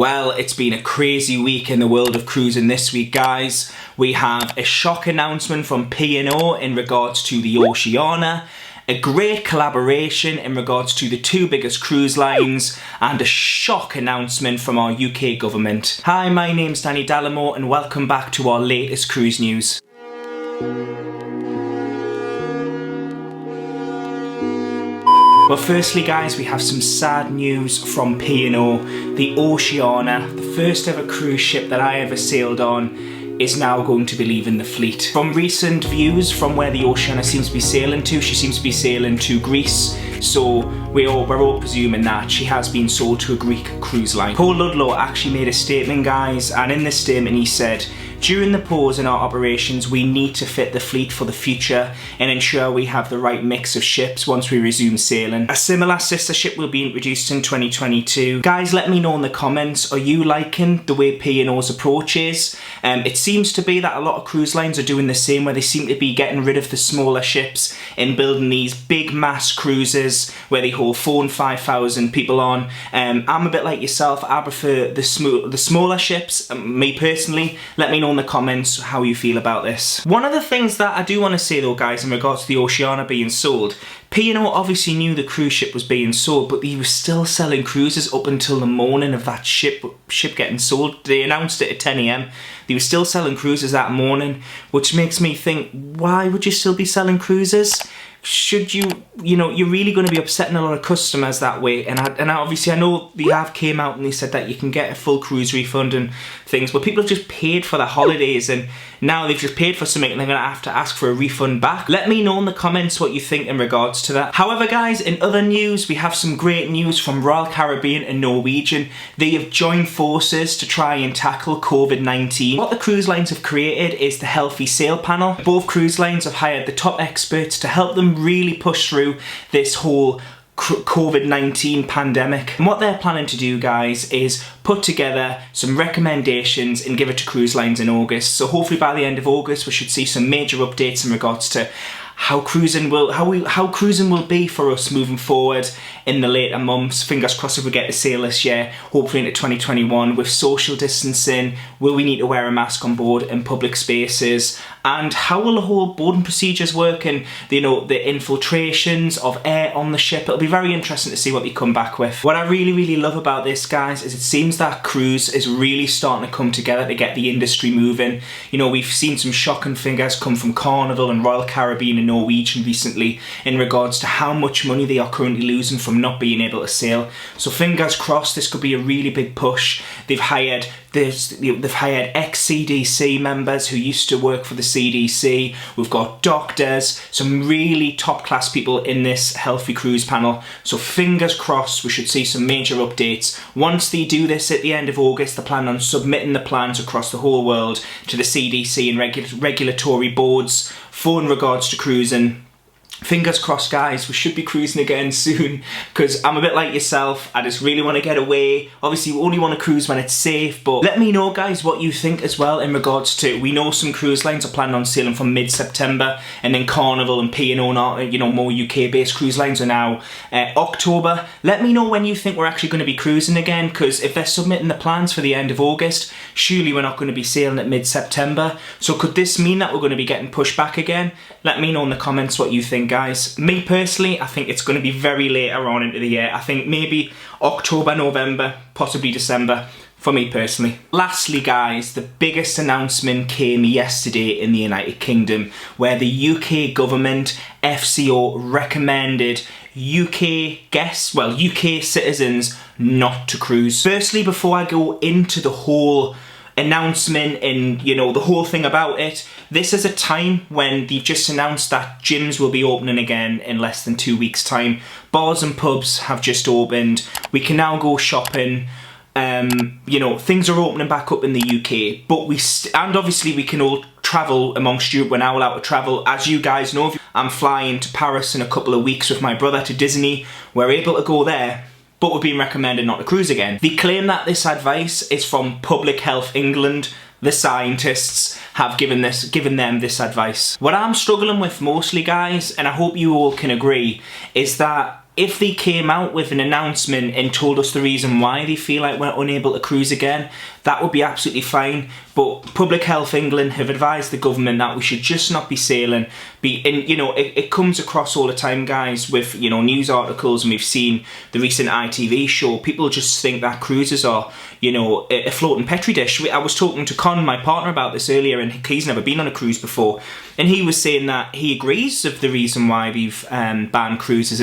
Well, it's been a crazy week in the world of cruising this week, guys. We have a shock announcement from P&O in regards to the Oceana, a great collaboration in regards to the two biggest cruise lines, and a shock announcement from our UK government. Hi, my name's Danny Dalimore and welcome back to our latest cruise news. Well, firstly guys, we have some sad news from P&O. The Oceana, the first ever cruise ship that I ever sailed on, is now going to be leaving the fleet. From recent views from where the Oceana seems to be sailing to, she seems to be sailing to Greece, so we're all presuming that she has been sold to a Greek cruise line. Paul Ludlow actually made a statement, guys, and in this statement he said, "During the pause in our operations, we need to fit the fleet for the future and ensure we have the right mix of ships once we resume sailing. A similar sister ship will be introduced in 2022. Guys, let me know in the comments, are you liking the way P&O's approach is? It seems to be that a lot of cruise lines are doing the same, where they seem to be getting rid of the smaller ships and building these big mass cruises where they hold 4,000 and 5,000 people on. I'm a bit like yourself, I prefer the smaller ships, me personally. Let me know in the comments how you feel about this. One of the things that I do want to say though, guys, in regards to the Oceana being sold, P&O obviously knew the cruise ship was being sold, but he was still selling cruises up until the morning of that ship getting sold. They announced it at 10 AM. They were still selling cruises that morning, which makes me think, why would you still be selling cruises? Should you know, you're really going to be upsetting a lot of customers that way. And obviously I know they have came out and they said that you can get a full cruise refund and things, but people have just paid for their holidays and now they've just paid for something and they're going to have to ask for a refund back. Let me know in the comments what you think in regards to that. However, guys, in other news, we have some great news from Royal Caribbean and Norwegian. They have joined forces to try and tackle COVID-19. What the cruise lines have created is the Healthy Sail Panel. Both cruise lines have hired the top experts to help them really push through this whole COVID-19 pandemic. And what they're planning to do, guys, is put together some recommendations and give it to cruise lines in August. So hopefully by the end of August we should see some major updates in regards to how cruising will be for us moving forward in the later months. Fingers crossed if we get to sail this year, hopefully into 2021, with social distancing. Will we need to wear a mask on board in public spaces? And how will the whole boarding procedures work, and you know, the infiltrations of air on the ship? It'll be very interesting to see what they come back with. What I really love about this, guys, is it seems that cruise is really starting to come together to get the industry moving. You know, we've seen some shocking figures come from Carnival and Royal Caribbean and Norwegian recently in regards to how much money they are currently losing from not being able to sail. So fingers crossed this could be a really big push. They've hired ex-CDC members who used to work for the CDC. We've got doctors, some really top class people in this Healthy Cruise panel. So fingers crossed we should see some major updates. Once they do this at the end of August, they plan on submitting the plans across the whole world to the CDC and regulatory boards for in regards to cruising. Fingers crossed, guys, we should be cruising again soon, because I'm a bit like yourself, I just really want to get away. Obviously we only want to cruise when it's safe, but let me know, guys, what you think as well in regards to, we know some cruise lines are planning on sailing from mid-September, and then Carnival and P&O, you know, more UK based cruise lines are now October. Let me know when you think we're actually going to be cruising again, because if they're submitting the plans for the end of August, surely we're not going to be sailing at mid-September. So could this mean that we're going to be getting pushed back again? Let me know in the comments what you think, guys. Me personally, I think it's going to be very later on into the year. I think maybe October, November, possibly December, for me personally. Lastly, guys, the biggest announcement came yesterday in the United Kingdom, where the UK government, FCO, recommended UK citizens not to cruise. Firstly, before I go into the whole announcement and, you know, the whole thing about it, this is a time when they've just announced that gyms will be opening again in less than 2 weeks' time. Bars and pubs have just opened. We can now go shopping. You know, things are opening back up in the UK, but and obviously we can all travel amongst Europe. We're now allowed to travel. As you guys know, I'm flying to Paris in a couple of weeks with my brother to Disney. We're able to go there, but we're being recommended not to cruise again. They claim that this advice is from Public Health England. The scientists have given them this advice. What I'm struggling with mostly, guys, and I hope you all can agree, is that if they came out with an announcement and told us the reason why they feel like we're unable to cruise again, that would be absolutely fine. But Public Health England have advised the government that we should just not be sailing. You know, it comes across all the time, guys, with, you know, news articles, and we've seen the recent ITV show. People just think that cruises are, you know, a floating petri dish. I was talking to Con, my partner, about this earlier, and he's never been on a cruise before, and he was saying that he agrees of the reason why we've banned cruises.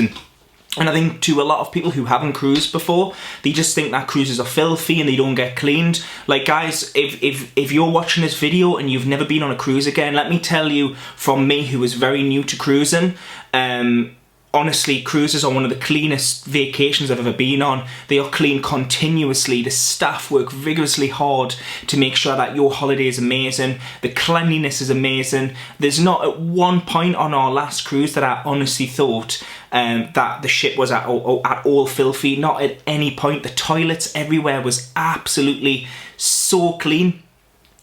And I think to a lot of people who haven't cruised before, they just think that cruises are filthy and they don't get cleaned. Like, guys, if you're watching this video and you've never been on a cruise again, let me tell you from me, who is very new to cruising, honestly, cruises are one of the cleanest vacations I've ever been on. They are clean continuously. The staff work vigorously hard to make sure that your holiday is amazing. The cleanliness is amazing. There's not at one point on our last cruise that I honestly thought that the ship was at all filthy. Not at any point. The toilets everywhere was absolutely so clean.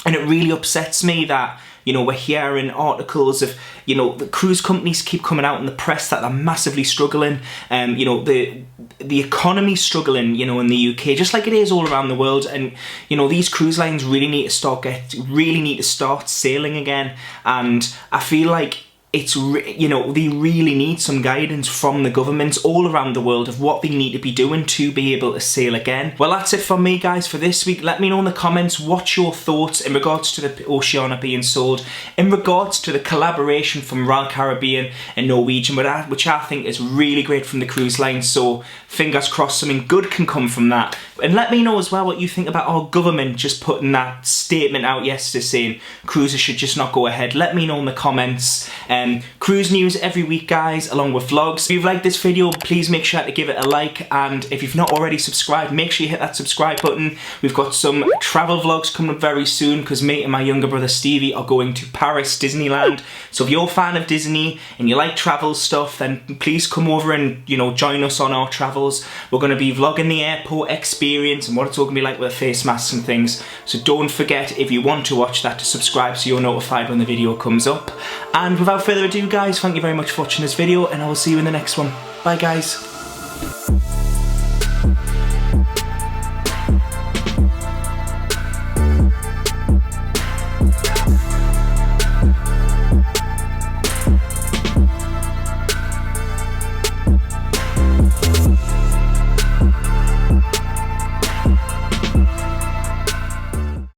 And it really upsets me that, you know, we're hearing articles of, you know, the cruise companies keep coming out in the press that they're massively struggling. You know, the economy's struggling, you know, in the UK, just like it is all around the world. And, you know, these cruise lines really need to start sailing again. And I feel like you know, they really need some guidance from the governments all around the world of what they need to be doing to be able to sail again. Well, that's it from me, guys, for this week. Let me know in the comments what's your thoughts in regards to the Oceana being sold, in regards to the collaboration from Royal Caribbean and Norwegian, which I think is really great from the cruise line. So fingers crossed something good can come from that. And let me know as well what you think about our government just putting that statement out yesterday saying cruises should just not go ahead. Let me know in the comments. Cruise news every week, guys, along with vlogs. If you've liked this video, please make sure to give it a like, and if you've not already subscribed, make sure you hit that subscribe button. We've got some travel vlogs coming up very soon because me and my younger brother Stevie are going to Paris Disneyland. So if you're a fan of Disney and you like travel stuff, then please come over and, you know, join us on our travels. We're going to be vlogging the airport experience and what it's all going to be like with face masks and things. So don't forget, if you want to watch that, to subscribe so you're notified when the video comes up. And without further ado, guys, thank you very much for watching this video, and I will see you in the next one. Bye, guys.